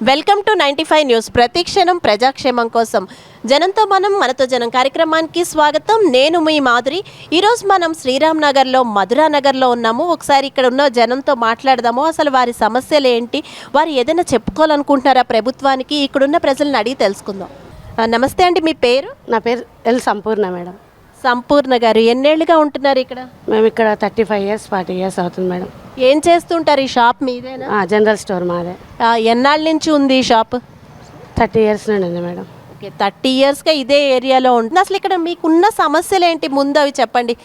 Welcome to 95 news. ప్రతిక్షణం ప్రజాక్షేమం కోసం జనంతో మనం మనతో జనం కార్యక్రమానికి స్వాగతం. నేను మీ మాధురి. ఈరోజు మనం శ్రీరామ్ నగర్లో మధురా నగర్లో ఉన్నాము. ఒకసారి ఇక్కడ ఉన్న జనంతో మాట్లాడదాము. అసలు వారి సమస్యలు ఏంటి, వారు ఏదైనా చెప్పుకోవాలనుకుంటున్నారా ప్రభుత్వానికి, ఇక్కడున్న ప్రజలను అడిగి తెలుసుకుందాం. నమస్తే అండి, మీ పేరు? నా పేరు ఎల్ సంపూర్ణ మేడం. సంపూర్ణ గారు ఎన్నేళ్ళుగా ఉంటున్నారు ఇక్కడ? మేము ఇక్కడ 35 ఇయర్స్ 40 ఇయర్స్ అవుతుంది మేడం. ఏం చేస్తుంటారు? ఈ షాప్ మీదేనా? జనరల్ స్టోర్ మాదే. ఎన్నాళ్ళ నుంచి ఉంది ఈ షాప్? 30 ఇయర్స్ నుండి ఉంది మేడం. ఓకే, 30 ఇయర్స్గా ఇదే ఏరియాలో ఉంటుంది. అసలు ఇక్కడ మీకున్న సమస్యలు ఏంటి, ముందు అవి చెప్పండి.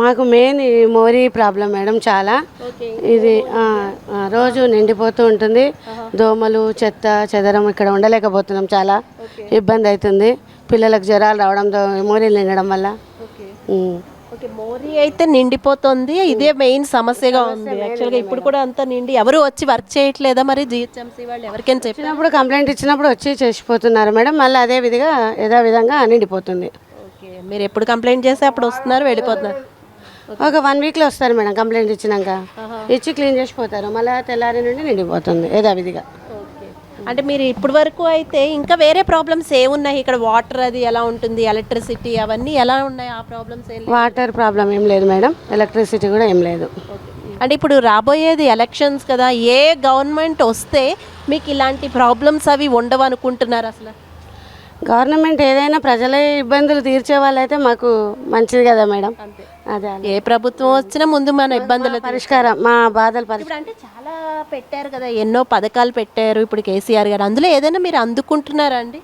మాకు మెయిన్ ఈ మోరీ ప్రాబ్లం మేడం. చాలా ఇది రోజు నిండిపోతూ ఉంటుంది. దోమలు, చెత్త చెదరం, ఇక్కడ ఉండలేకపోతున్నాం. చాలా ఇబ్బంది అవుతుంది. పిల్లలకు జ్వరాలు రావడంతో మోరీలు నిండడం వల్ల. ఓకే, మోరీ అయితే నిండిపోతుంది. ఇదే మెయిన్ సమస్యగా ఉంది యాక్చువల్గా. ఇప్పుడు కూడా అంతా నిండి ఎవరు వచ్చి వర్క్ చేయట్లేదా మరి? జిహెచ్ఎంసీ వాళ్ళు ఎవరికైనా చెప్పినప్పుడు కంప్లైంట్ ఇచ్చినప్పుడు వచ్చి చేసిపోతున్నారు మేడం. మళ్ళీ అదే విధంగా నిండిపోతుంది. ఓకే, మీరు ఎప్పుడు కంప్లైంట్ చేస్తే అప్పుడు వస్తున్నారు, వెళ్ళిపోతున్నారు? ఒక 1 వీక్లో వస్తారు మేడం. కంప్లైంట్ ఇచ్చినాక ఇచ్చి క్లీన్ చేసిపోతారు. మళ్ళీ తెల్లారి నుండి నిండిపోతుంది యథావిధిగా. అంటే మీరు ఇప్పటి వరకు అయితే ఇంకా వేరే ప్రాబ్లమ్స్ ఏమున్నాయి ఇక్కడ? వాటర్ అది ఎలా ఉంటుంది, ఎలక్ట్రిసిటీ అవన్నీ ఎలా ఉన్నాయి? ఆ ప్రాబ్లమ్స్ ఏం? వాటర్ ప్రాబ్లం ఏం లేదు మేడం. ఎలక్ట్రిసిటీ కూడా ఏం లేదు. అంటే ఇప్పుడు రాబోయేది ఎలక్షన్స్ కదా, ఏ గవర్నమెంట్ వస్తే మీకు ఇలాంటి ప్రాబ్లమ్స్ అవి ఉండవు అనుకుంటున్నారు? అసలు గవర్నమెంట్ ఏదైనా ప్రజల ఇబ్బందులు తీర్చే వాళ్ళైతే మాకు మంచిది కదా మేడం. అదే ఏ ప్రభుత్వం వచ్చినా ముందు మన ఇబ్బందులు పరిష్కారం, మా బాధలు ఇప్పుడు అంటే చాలా పెట్టారు కదా, ఎన్నో పథకాలు పెట్టారు ఇప్పుడు కేసీఆర్ గారు. అందులో ఏదైనా మీరు అందుకుంటున్నారా అండి?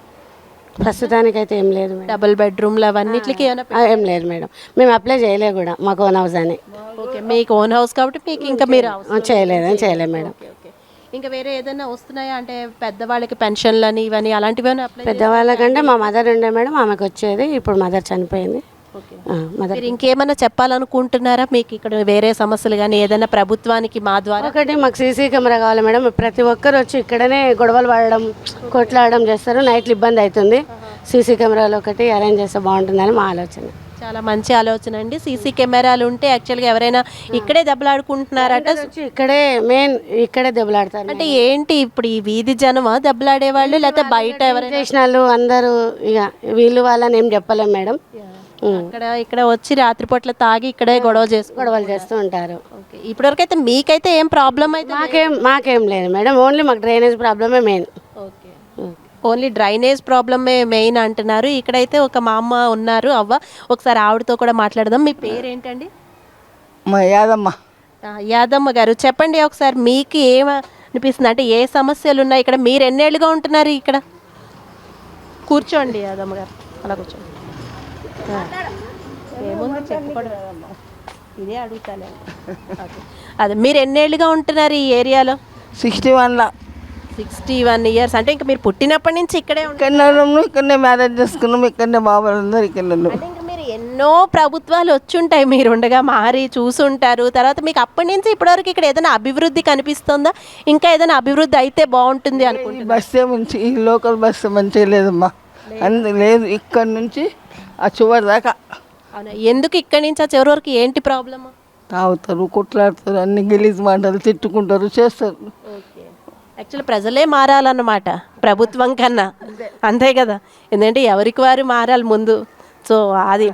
ప్రస్తుతానికైతే ఏం లేదు మేడం. డబుల్ బెడ్రూమ్లు అవన్నిటికి ఏం లేదు మేడం. మేము అప్లై చేయలేదు కూడా. మాకు ఓన్ హౌస్ అని. ఓకే, మీకు ఓన్ హౌస్ కాబట్టి మీకు ఇంకా మీరు చేయలేదు మేడం. ఇంకా వేరే ఏదైనా వస్తున్నాయా అంటే పెద్దవాళ్ళకి పెన్షన్లు అని ఇవన్నీ అలాంటివి? పెద్దవాళ్ళకంటే మా మదర్ ఉండే మేడం, ఆమెకు వచ్చేది. ఇప్పుడు మదర్ చనిపోయింది. మీరు ఇంకేమైనా చెప్పాలనుకుంటున్నారా? మీకు ఇక్కడ వేరే సమస్యలు కానీ ఏదైనా ప్రభుత్వానికి మా ద్వారా? ఒకటి మాకు సీసీ కెమెరా కావాలి మేడం. ప్రతి ఒక్కరు వచ్చి ఇక్కడనే గొడవలు పడడం, కొట్లాడడం చేస్తారు. నైట్లు ఇబ్బంది అవుతుంది. సీసీ కెమెరాలు ఒకటి అరేంజ్ చేస్తే బాగుంటుందని మా ఆలోచన. చాలా మంచి ఆలోచన అండి. సీసీ కెమెరాలు ఉంటే యాక్చువల్గా ఎవరైనా ఇక్కడే దెబ్బలాడుకుంటున్నారట. ఇక్కడే దెబ్బలాడతారు. అంటే ఏంటి ఇప్పుడు ఈ వీధి జనమా దెబ్బలాడేవాళ్ళు, లేకపోతే బయట ఎవరైనా చేసిన వాళ్ళు అందరూ? ఇక వీళ్ళు వాళ్ళని ఏం చెప్పలేం మేడం. ఇక్కడ వచ్చి రాత్రిపూట్ల తాగి ఇక్కడే గొడవలు చేస్తూ ఉంటారు. ఇప్పటివరకు అయితే మీకైతే ఏం ప్రాబ్లం అయితే మాకేం లేదు మేడం. ఓన్లీ మాకు డ్రైనేజ్ ప్రాబ్లమే మెయిన్. ఓన్లీ డ్రైనేజ్ ప్రాబ్లమే మెయిన్ అంటున్నారు. ఇక్కడైతే ఒక మా అమ్మ ఉన్నారు, అవ్వ. ఒకసారి ఆవిడతో కూడా మాట్లాడదాం. మీ పేరేంటండి? యాదమ్మ గారు, చెప్పండి ఒకసారి మీకు ఏమనిపిస్తుంది, అంటే ఏ సమస్యలు ఉన్నాయి ఇక్కడ? మీరు ఎన్నేళ్ళుగా ఉంటున్నారు ఇక్కడ? కూర్చోండి యాదమ్మ గారు, అలా కూర్చోండి. ఏముంది చెప్పుకోవడం, ఇదే అడుగుతాను. అదే, మీరు ఎన్నేళ్ళుగా ఉంటున్నారు ఈ ఏరియాలో? 61 ఇయర్స్. అంటే ఇంకా మీరు పుట్టినప్పటి నుంచి ఇక్కడే ఇక్కడనే మ్యారేజ్ చేసుకున్నాం. ఇక్కడనే బాబాలు అందరు ఇక్కడ. అంటే ఇంకా మీరు ఎన్నో ప్రభుత్వాలు వచ్చుంటాయి, మీరు ఉండగా మారి చూసుంటారు. తర్వాత మీకు అప్పటి నుంచి ఇప్పటివరకు ఇక్కడ ఏదైనా అభివృద్ధి కనిపిస్తుందా? ఇంకా ఏదైనా అభివృద్ధి అయితే బాగుంటుంది అనుకుంటున్నా? బస్సే మంచి, ఈ లోకల్ బస్సు మంచిగా లేదమ్మా. లేదు, ఇక్కడ నుంచి ఆ చివరి దాకా. అవునా? ఎందుకు ఇక్కడి నుంచి ఆ చివరి వరకు ఏంటి ప్రాబ్లమ్? తాగుతారు, కొట్లాడుతారు, అన్ని గలీజ్ మాటలు తిట్టుకుంటారు, చేస్తారు. యాక్చువల్లీ ప్రజలే మారాలన్నమాట ప్రభుత్వం కన్నా, అంతే కదా? ఎందుకంటే ఎవరికి వారు మారాలి ముందు. సో అది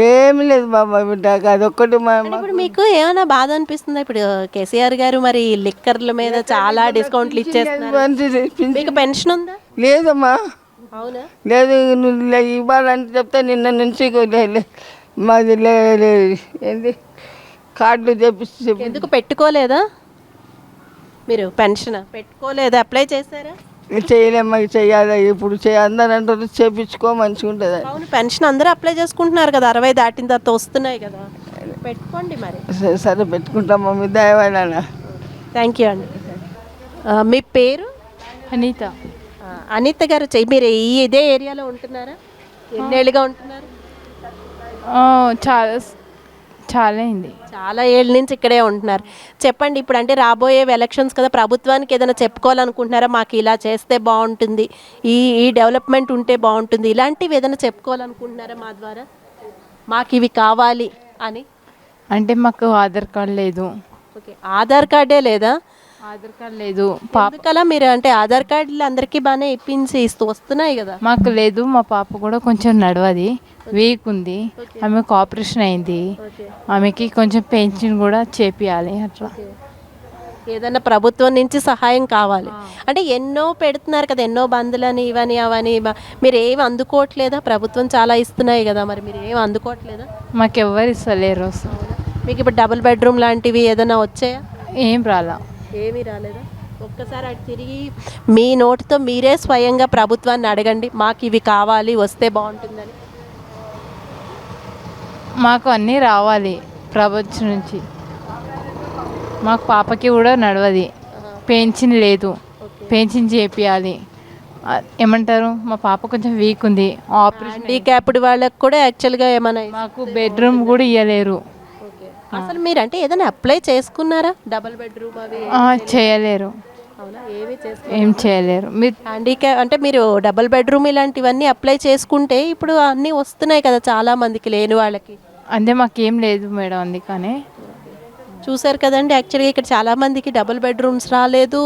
ఏమి లేదు బాబా బిడ్డ, అదొక్కటి. ఇప్పుడు మీకు ఏమైనా బాధ అనిపిస్తుందా? ఇప్పుడు కేసీఆర్ గారు మరి లిక్కర్ల మీద చాలా డిస్కౌంట్లు ఇచ్చేస్తున్నారు. మీకు పెన్షన్ ఉందా? లేదమ్మా. అవునా? లేదు, ఇవ్వాలంటే చెప్తే నిన్న నుంచి మాది ఏంది కార్డులు చేపిస్తే. ఎందుకు పెట్టుకోలేదా మీరు? పెన్షన్ పెట్టుకోలేదా? అప్లై చేశారా? చేయలేమ్మా, చెయ్యాలి. ఇప్పుడు అందరు అంటారు చేపించుకో, మంచిగా ఉంటుంది. అవును, పెన్షన్ అందరూ అప్లై చేసుకుంటున్నారు కదా, 60 దాటిన తర్వాత వస్తున్నాయి కదా, పెట్టుకోండి మరి. సరే పెట్టుకుంటాం మమ్మీ, దయవాళ్ళ. థ్యాంక్ యూ అండి. మీ పేరు? అనిత. అనిత గారు, మీరు ఇదే ఏరియాలో ఉంటున్నారా? ఎన్నేళ్ళుగా ఉంటున్నారు? చాలా ఏళ్ళ నుంచి ఇక్కడే ఉంటున్నారు. చెప్పండి, ఇప్పుడు అంటే రాబోయే ఎలక్షన్స్ కదా, ప్రభుత్వానికి ఏదైనా చెప్పుకోవాలనుకుంటున్నారా? మాకు ఇలా చేస్తే బాగుంటుంది, ఈ డెవలప్మెంట్ ఉంటే బాగుంటుంది, ఇలాంటివి ఏదైనా చెప్పుకోవాలనుకుంటున్నారా మా ద్వారా? మాకు ఇవి కావాలి అని. అంటే మాకు ఆధార్ కార్డు లేదు. ఓకే, ఆధార్ కార్డే లేదా? ఆధార్ కార్డ్ లేదు. ఎందుకలా మీరు అంటే ఆధార్ కార్డులు అందరికీ బాగానే ఇప్పించి ఇస్తూ వస్తున్నాయి కదా. మాకు లేదు. మా పాప కూడా కొంచెం నడవది, వీక్ ఉంది. ఆమెకు ఆపరేషన్ అయింది. ఆమెకి కొంచెం పెన్షన్ కూడా చేపియాలి అట్లా. ఏదైనా ప్రభుత్వం నుంచి సహాయం కావాలి అంటే ఎన్నో పెడుతున్నారు కదా, ఎన్నో బంధులని ఇవని అవని. మీరు ఏమి అందుకోవట్లేదా? ప్రభుత్వం చాలా ఇస్తున్నాయి కదా, మరి మీరు ఏమి అందుకోవట్లేదా? మాకు ఎవ్వరు ఇస్తలేరు అసలు. మీకు ఇప్పుడు డబుల్ బెడ్రూమ్ లాంటివి ఏదైనా వచ్చాయా? ఏం రాలా. ఏమీ రాలేదా? ఒక్కసారి అటు తిరిగి మీ నోటితో మీరే స్వయంగా ప్రభుత్వాన్ని అడగండి, మాకు ఇవి కావాలి వస్తే బాగుంటుందని. మాకు అన్నీ రావాలి ప్రభుత్వం నుంచి. మాకు పాపకి కూడా నడవది, పెన్షన్ లేదు, పెన్షన్ చేపియాలి. ఏమంటారు, మా పాప కొంచెం వీక్ ఉంది, ఆపరేషన్. హ్యాండిక్యాప్డ్ వాళ్ళకి కూడా యాక్చువల్గా ఏమైనా మాకు బెడ్రూమ్ కూడా ఇవ్వలేరు. అసలు మీరు అంటే ఏదైనా అప్లై చేసుకున్నారా డబుల్ బెడ్రూమ్ అవి? చేయలేరు. అవునా, ఏమీ ఏం చేయలేరు. మీరు హ్యాండిక్యాప్ అంటే మీరు డబుల్ బెడ్రూమ్ ఇలాంటివన్నీ అప్లై చేసుకుంటే ఇప్పుడు అన్నీ వస్తున్నాయి కదా చాలా మందికి, లేని వాళ్ళకి. అంటే మాకేం లేదు మేడం, అందుకనే. చూసారు కదండి, యాక్చువల్గా ఇక్కడ చాలామందికి డబుల్ బెడ్రూమ్స్ రాలేదు,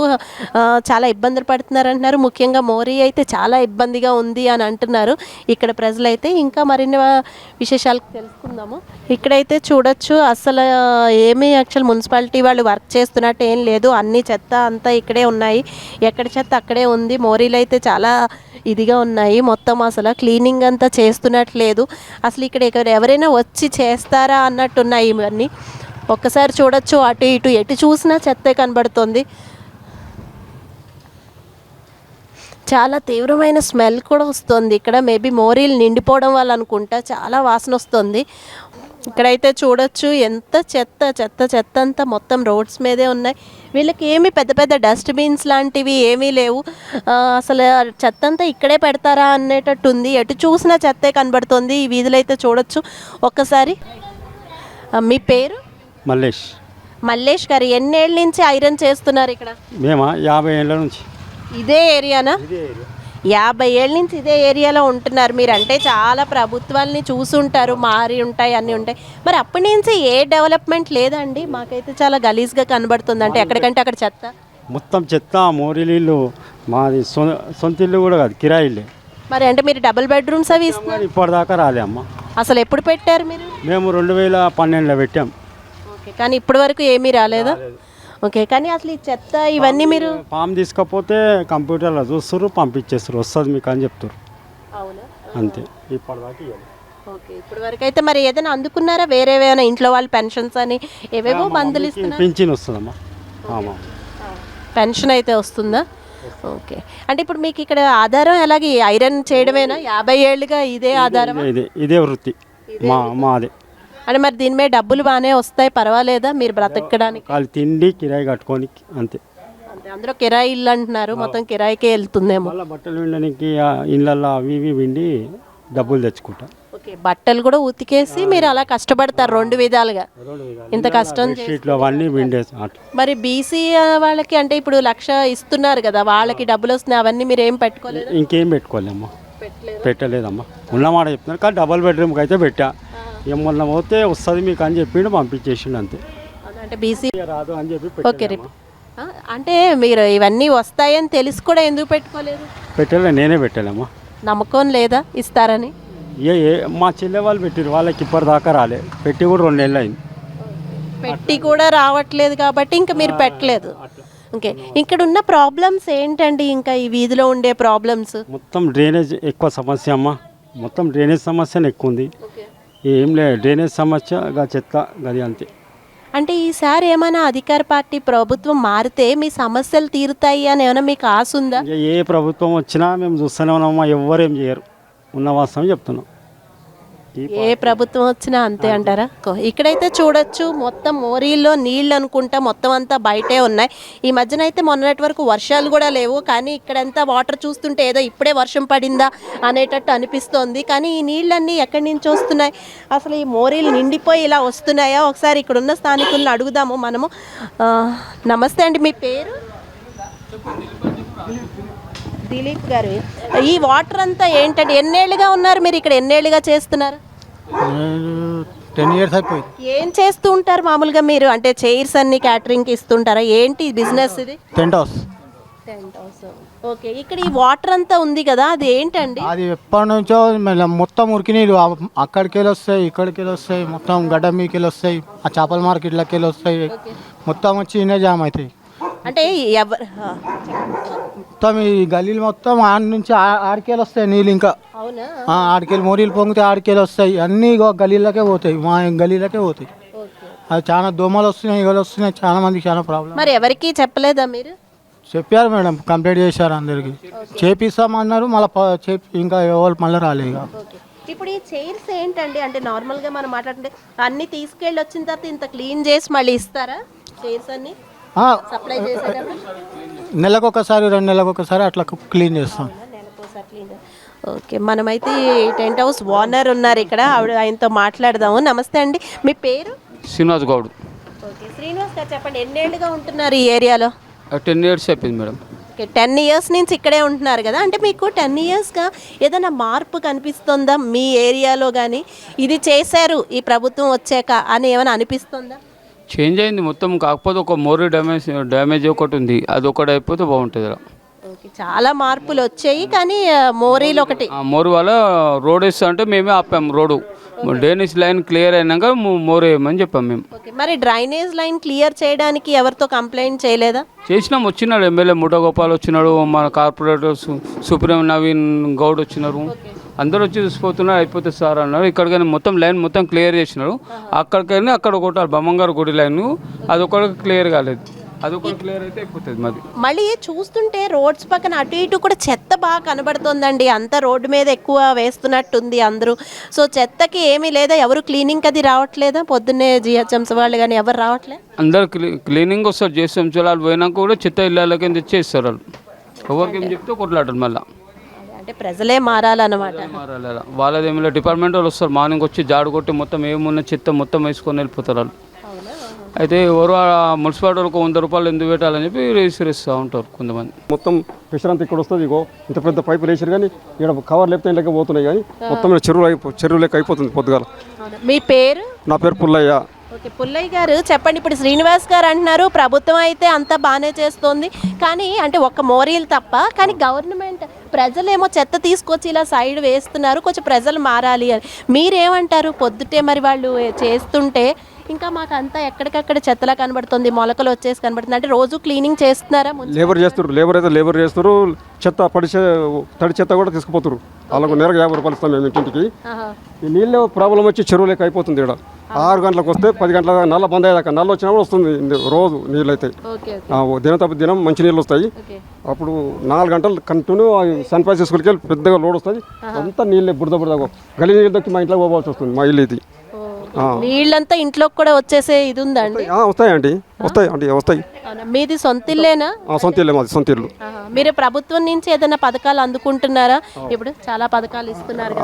చాలా ఇబ్బందులు పడుతున్నారు అంటున్నారు. ముఖ్యంగా మోరీ అయితే చాలా ఇబ్బందిగా ఉంది అని అంటున్నారు ఇక్కడ ప్రజలైతే. ఇంకా మరిన్ని విశేషాలు తెలుసుకుందాము. ఇక్కడైతే చూడొచ్చు, అసలు ఏమీ యాక్చువల్ మున్సిపాలిటీ వాళ్ళు వర్క్ చేస్తున్నట్టు ఏం లేదు. అన్ని చెత్త అంతా ఇక్కడే ఉన్నాయి, ఎక్కడ చెత్త అక్కడే ఉంది. మోరీలు అయితే చాలా ఇదిగా ఉన్నాయి, మొత్తం అసలు క్లీనింగ్ అంతా చేస్తున్నట్లేదు. అసలు ఇక్కడ ఎవరైనా వచ్చి చేస్తారా అన్నట్టున్నాయి ఇవన్నీ. ఒక్కసారి చూడొచ్చు, అటు ఇటు ఎటు చూసినా చెత్తే కనబడుతుంది. చాలా తీవ్రమైన స్మెల్ కూడా వస్తుంది ఇక్కడ. మేబీ మోరీలు నిండిపోవడం వల్ల అనుకుంటా చాలా వాసన వస్తుంది. ఇక్కడైతే చూడొచ్చు ఎంత చెత్త చెత్త చెత్త అంతా మొత్తం రోడ్స్ మీదే ఉన్నాయి. వీళ్ళకి ఏమీ పెద్ద పెద్ద డస్ట్బిన్స్ లాంటివి ఏమీ లేవు. అసలు చెత్త అంతా ఇక్కడే పెడతారా అనేటట్టు ఉంది, ఎటు చూసినా చెత్తే కనబడుతుంది ఈ వీధిలో అయితే చూడొచ్చు. ఒక్కసారి మీ పేరు? మల్లేష్. మల్లేష్ గారు, ఎన్నేళ్ళ నుంచి ఐరన్ చేస్తున్నారు ఇక్కడ? మేమా 50 ఏళ్ళ నుంచి ఇదే ఏరియానా? 50 ఏళ్ళ నుంచి ఇదే ఏరియాలో ఉంటున్నారు మీరు. అంటే చాలా ప్రభుత్వాలని చూసుంటారు, మారి ఉంటాయి, అన్నీ ఉంటాయి. మరి అప్పటి నుంచి ఏ డెవలప్మెంట్ లేదండి? మాకైతే చాలా గలీజ్గా కనబడుతుంది. అంటే ఎక్కడికంటే అక్కడ చెత్త, మొత్తం చెత్త. మోరీలు మాది సొంత ఇల్లు కూడా కాదు, కిరాయిల్లే. మరి అంటే మీరు డబుల్ బెడ్రూమ్స్ అవి ఇస్తున్నారు, ఇప్పటిదాకా రాలే అమ్మ. అసలు ఎప్పుడు పెట్టారు మీరు? మేము 2012లో పెట్టాం. ఓకే, కానీ ఇప్పటి వరకు ఏమీ రాలేదా? ఓకే, కానీ అసలు ఈ చెత్త ఇవన్నీ మీరు ఫామ్ తీసుకపోతే కంప్యూటర్లో చూస్తారు, పంపించేస్తారు, వస్తుంది మీకు అని చెప్తారు. అవునా? అంతే, ఇప్పటిదాకా ఇవ్వాలి. ఓకే, ఇప్పటి వరకు అయితే మరి ఏదైనా అందుకున్నారా? వేరే ఏమైనా ఇంట్లో వాళ్ళు పెన్షన్స్ అని ఏవేవో మందులు ఇస్తున్నారు? పింఛన్ వస్తుందమ్మా. పెన్షన్ అయితే వస్తుందా? ఓకే, అంటే ఇప్పుడు మీకు ఇక్కడ ఆధారం ఎలాగే ఐరన్ చేయడమేనా? 50 ఏళ్ళుగా ఇదే ఆధారం? ఇదే వృత్తి మాది. అంటే మరి దీని మీద డబ్బులు బాగానే వస్తాయి, పర్వాలేదా మీరు బ్రతకడానికి? వాళ్ళు తిండి కిరాయి కట్టుకొని అంతే. అంటే అందులో కిరాయి ఇల్లు అంటున్నారు, మొత్తం కిరాయికే వెళ్తుందేమో. మళ్ళీ బట్టలు వినడానికి ఇళ్ళల్లో అవి ఇవి విండి డబ్బులు తెచ్చుకుంటా. ఓకే, బట్టలు కూడా ఉతికేసి మీరు అలా కష్టపడతారు 2 విధాలుగా. ఇంత కష్టం షీట్లు అవన్నీ విండేసి. మరి బీసీ వాళ్ళకి అంటే ఇప్పుడు 1,00,000 ఇస్తున్నారు కదా, వాళ్ళకి డబ్బులు వస్తున్నాయి, అవన్నీ మీరు ఏం పెట్టుకోలేదు? ఇంకేం పెట్టుకోలేమ్మా, పెట్టలేదమ్మా. ఉన్నమాట చెప్తున్నారు, కానీ డబుల్ బెడ్రూమ్కి అయితే పెట్టా. ఏమన్నా పోతే వస్తుంది మీకు అని చెప్పిండు, పంపించేసిండు అంతే. అంటే బీసీ రాదు అని చెప్పి. ఓకే, అంటే మీరు ఇవన్నీ వస్తాయని తెలిసి కూడా ఎందుకు పెట్టుకోలేదు? పెట్టలే, నేనే పెట్టాలమ్మా. నమ్మకం లేదా ఇస్తారని? మా చెల్లె వాళ్ళు పెట్టారు, వాళ్ళకి ఇప్పటిదాకా రాలే. పెట్టి కూడా 2 నెలలు అయింది. పెట్టి కూడా రావట్లేదు కాబట్టి ఇంకా మీరు పెట్టలేదు. ఓకే, ఇక్కడ ఉన్న ప్రాబ్లమ్స్ ఏంటండి? ఇంకా ఈ వీధిలో ఉండే ప్రాబ్లమ్స్ మొత్తం డ్రైనేజ్ ఎక్కువ సమస్య అమ్మా. మొత్తం డ్రైనేజ్ సమస్యనే ఎక్కువ ఉంది. ఏం లేదు, డ్రైనేజ్ సమస్య, చెత్త, గది అంతే. అంటే ఈసారి ఏమైనా అధికార పార్టీ ప్రభుత్వం మారితే మీ సమస్యలు తీరుతాయి అని ఏమైనా మీకు ఆశ ఉందా? ఏ ప్రభుత్వం వచ్చినా మేము చూస్తూనే ఉన్నామా, ఎవ్వరు ఏం చేయరు. ఉన్న వాస్తవం చెప్తున్నాం. ఏ ప్రభుత్వం వచ్చినా అంతే అంటారా? ఇక్కడైతే చూడొచ్చు, మొత్తం మోరీల్లో నీళ్ళు అనుకుంటా మొత్తం అంతా బయటే ఉన్నాయి. ఈ మధ్యన అయితే మొన్నటి వరకు వర్షాలు కూడా లేవు, కానీ ఇక్కడంతా వాటర్ చూస్తుంటే ఏదో ఇప్పుడే వర్షం పడిందా అనేటట్టు అనిపిస్తోంది. కానీ ఈ నీళ్ళన్నీ ఎక్కడి నుంచి వస్తున్నాయి? అసలు ఈ మోరీలు నిండిపోయి ఇలా వస్తున్నాయా? ఒకసారి ఇక్కడ ఉన్న స్థానికులను అడుగుదాము మనము. నమస్తే అండి, మీ పేరు? దిలీప్ గారు, ఈ వాటర్ అంతా ఏంటంటే ఎన్నేళ్ళుగా ఉన్నారు మీరు ఇక్కడ? ఎన్నేళ్ళుగా చేస్తున్నారు? 10 years అయిపోయింది. ఏం చేస్తూ ఉంటారు మామూలుగా మీరు? అంటే చైర్స్ అన్ని క్యాటరింగ్కి ఇస్తుంటారా? ఏంటి బిజినెస్ ఇది? Tent house. ఓకే, ఇక్కడ ఈ వాటర్ అంతా ఉంది కదా, అది ఏంటండి? అది ఎప్పటి నుంచో మొత్తం ఉరికి నీళ్ళు అక్కడికి వెళ్ళి వస్తాయి, ఇక్కడికి వెళ్ళి వస్తాయి, మొత్తం గడ్డ మీదకి వెళ్ళి వస్తాయి, ఆ చేపల మార్కెట్లోకి వెళ్ళి వస్తాయి, మొత్తం వచ్చి ఇన్నే జామ్ అవుతాయి. అంటే ఎవరు మొత్తం ఈ గల్లీలు మొత్తం ఆడి నుంచి ఆడికెళ్ళి వస్తాయి నీళ్ళు. ఇంకా అవునా? ఆడికెళ్ళి మోరీలు పొంగితే ఆడికెళ్ళి వస్తాయి, అన్నీ గల్లీలకే పోతాయి, మా గల్లీలకే పోతాయి. అది చాలా దోమలు వస్తున్నాయి, ఇగలు వస్తున్నాయి, చాలా మందికి చాలా ప్రాబ్లం. మరి ఎవరికి చెప్పలేదా మీరు? చెప్పారు మేడం, కంప్లైంట్ చేశారు, అందరికి చేపిస్తామన్నారు, మళ్ళీ ఇంకా ఎవరు మళ్ళీ రాలేదు. ఇక ఇప్పుడు ఈ చైర్స్ ఏంటండి? అంటే నార్మల్గా మనం మాట్లాడుతుంటే అన్ని తీసుకెళ్ళి వచ్చిన తర్వాత ఇంత క్లీన్ చేసి మళ్ళీ ఇస్తారా చైర్స్ అన్ని సప్లై చేసేటప్పుడు? నెలకు ఒకసారి 2 నెలలకు ఒకసారి అట్లా క్లీన్ చేస్తాం. ఓకే, మనమైతే ఈ టెంట్ హౌస్ ఓనర్ ఉన్నారు ఇక్కడ, ఆయనతో మాట్లాడదాము. నమస్తే అండి, మీ పేరు? శ్రీనివాస్ గౌడ్. ఓకే, శ్రీనివాస్ గారు చెప్పండి, ఎన్నేళ్ళుగా ఉంటున్నారు ఈ ఏరియాలో? 10 years అయిపోయింది మేడం. ఓకే, 10 years నుంచి ఇక్కడే ఉంటున్నారు కదా, అంటే మీకు 10 yearsగా ఏదైనా మార్పు కనిపిస్తుందా మీ ఏరియాలో? కానీ ఇది చేశారు ఈ ప్రభుత్వం వచ్చాక అని ఏమైనా అనిపిస్తుందా? చేంజ్ అయింది మొత్తం, కాకపోతే ఒక మోరీ డ్యామేజ్ ఒకటి ఉంది, అది ఒకటి అయిపోతే బాగుంటుంది. ఓకే, చాలా మార్పులు వచ్చాయి, కానీ మోరీలు ఒకటి. ఆ మోరీ వల్ల రోడ్ వేస్తా అంటే మేమే ఆపాము రోడ్డు. డ్రైనేజ్ లైన్ క్లియర్ అయినాక మోరీ వేయమని చెప్పాం మేము. ఓకే, మరి డ్రైనేజ్ లైన్ క్లియర్ చేయడానికి ఎవరితో కంప్లైంట్ చేయలేదా? చేసినాం, వచ్చినాడు ఎమ్మెల్యే ముఠగోపాల్ వచ్చినాడు, మన కార్పొరేటర్స్ సుప్రీం నవీన్ గౌడ్ వచ్చినారు, అందరూ వచ్చి చూసిపోతున్నారు, అయిపోతుంది సార్ అన్నారు. ఇక్కడికైనా మొత్తం లైన్ మొత్తం క్లియర్ చేసినారు, అక్కడికైనా అక్కడ ఒకటి బొమ్మంగారు గుడి లైన్ అదొకటి క్లియర్ కాలేదు, అదొకటి క్లియర్ అయితే అయిపోతుంది మాది. మళ్ళీ చూస్తుంటే రోడ్స్ పక్కన అటు ఇటు కూడా చెత్త బాగా కనబడుతుందండి, అంతా రోడ్డు మీద ఎక్కువ వేస్తున్నట్టుంది అందరూ. సో చెత్తకి ఏమీ లేదా? ఎవరు క్లీనింగ్ అది రావట్లేదా? పొద్దున్నే జిహెచ్ఎంసీ వాళ్ళు కానీ ఎవరు రావట్లేదు? అందరు క్లీనింగ్ వస్తారు, చేస్తాం వాళ్ళు పోయినాక కూడా చెత్త ఇళ్ళకి తెచ్చేస్తారు వాళ్ళు. ఎవరికి ఏం చెప్తే కొట్లాడరు మళ్ళీ. అంటే ప్రజలే మారాలన్నమాట. మారాలి, వాళ్ళది ఏమైనా డిపార్ట్మెంట్ వాళ్ళు వస్తారు, మార్నింగ్ వచ్చి జాడు కొట్టి మొత్తం ఏమున్న చెత్త మొత్తం వేసుకొని వెళ్ళిపోతారు వాళ్ళు. అయితే ఎవరు మున్సిపాలిటీ వాళ్ళకు 100 రూపాయలు ఎందుకు పెట్టాలని చెప్పి రిజిస్టర్ ఇస్తూ ఉంటారు కొంతమంది. మొత్తం ప్రెషర్ అంతా ఇక్కడ వస్తుంది. ఇగో ఇంత పెద్ద పైపు వేసారు కానీ ఇక్కడ కవర్ లేకపోతే లెక్క పోతున్నాయి, కానీ మొత్తం చెరువు లెక్క అయిపోతుంది పొద్దుగాల. మీ పేరు? నా పేరు పుల్లయ్య. ఓకే, పుల్లయ్య గారు చెప్పండి, ఇప్పుడు శ్రీనివాస్ గారు అంటున్నారు ప్రభుత్వం అయితే అంతా బాగానే చేస్తోంది, కానీ అంటే ఒక్క మోరీలు తప్ప, కానీ గవర్నమెంట్ ప్రజలేమో చెత్త తీసుకొచ్చి ఇలా సైడ్ వేస్తున్నారు, కొంచెం ప్రజలు మారాలి అని మీరేమంటారు? పొద్దుటే మరి వాళ్ళు చేస్తుంటే ఇంకా మాకు అంతా ఎక్కడికక్కడ చెత్తలా కనబడుతుంది, మొలకలు వచ్చేసి కనబడుతుంది, అంటే రోజు క్లీనింగ్ చేస్తున్నారా? లేబర్ చేస్తారు, లేబర్ అయితే లేబర్ చేస్తారు, చెత్త తడి చెత్త కూడా తీసుకుపోతారు. వాళ్ళకు నేరుగా 50 రూపాయలు ఇస్తాం మేము ఇంటింటికి. ఈ నీళ్ళు ప్రాబ్లం వచ్చి చెరువు లెక్క అయిపోతుంది. ఇక్కడ 6 గంటలకు వస్తే 10 గంటల నల్ల బంద్ అయ్యాక నల్ల వచ్చినప్పుడు వస్తుంది రోజు నీళ్ళు అయితే. దినం తప్ప దినం మంచి నీళ్ళు వస్తాయి. అప్పుడు 4 గంటలు కంటిన్యూ సన్ ఫ్రైజ్ స్కూల్కి వెళ్ళి పెద్దగా లోడ్ వస్తుంది, అంతా నీళ్ళే బురద గలీ నీళ్ళు దొరికి మా ఇంట్లోకి పోవాల్సి వస్తుంది. మా ఇల్లు ఇది నీళ్ళంతా ఇంట్లోకి కూడా వచ్చేసే ఇది ఉందండి? వస్తాయండి, వస్తాయి. మీది సొంత ఇల్లేనా? సొంత ఇల్లే మాది, సొంత ఇల్లు. మీరు ప్రభుత్వం నుంచి ఏదైనా పథకాలు అందుకుంటున్నారా? ఇప్పుడు చాలా పథకాలు ఇస్తున్నారు.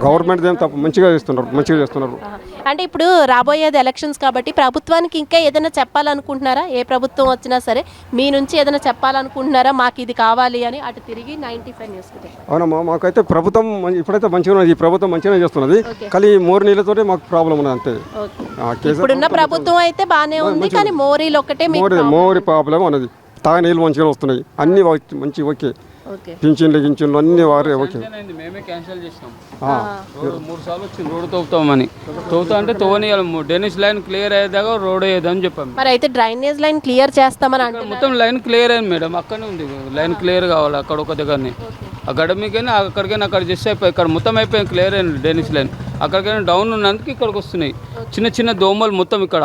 గవర్నమెంట్ ఏం తప్ప మంచిగా చేస్తున్నారు. అంటే ఇప్పుడు రాబోయేది ఎలక్షన్స్ కాబట్టి ప్రభుత్వానికి ఇంకా ఏదైనా చెప్పాలనుకుంటున్నారా? ఏ ప్రభుత్వం వచ్చినా సరే మీ నుంచి ఏదైనా చెప్పాలనుకుంటున్నారా, మాకు ఇది కావాలి అని? అటు తిరిగి 95 న్యూస్. అవునమ్మా, మాకైతే ప్రభుత్వం ఇప్పుడైతే మంచిగా ఉన్నది, ఈ ప్రభుత్వం మంచిగానే చేస్తున్నది, కానీ మోరీ నీళ్ళతోనే మాకు ప్రాబ్లం ఉన్నది అంతే. ఇప్పుడున్న ప్రభుత్వం అయితే బాగానే ఉంది, కానీ మోరీలు ఒకటే మోరీ ప్రాబ్లం ఉన్నది. తాగే నీళ్ళు మంచిగా వస్తున్నాయి, అన్ని మంచి ఓకే. పింఛన్లు అన్ని వారే ఓకే. మేమే క్యాన్సిల్ చేసినాం, 3 సార్లు వచ్చింది రోడ్డు తవ్వుతామని. అంటే తవ్వనియాలి, డ్రైనేజ్ లైన్ క్లియర్ అయ్యేదాకా రోడ్ వేయదని చెప్పాము. మరి అయితే డ్రైనేజ్ లైన్ క్లియర్ చేస్తామని అంటే మొత్తం లైన్ క్లియర్ అయింది మేడం, అక్కడనే ఉంది లైన్ క్లియర్ కావాలి. అక్కడ ఒక దగ్గరనే ఆ గడమికైనా అక్కడికైనా అక్కడ చేస్తే అయిపోయి ఇక్కడ మొత్తం అయిపోయింది, క్లియర్ అయింది డ్రైనేజ్ లైన్. అక్కడికైనా డౌన్ ఉన్నందుకు ఇక్కడికి వస్తున్నాయి చిన్న చిన్న దోమలు మొత్తం ఇక్కడ.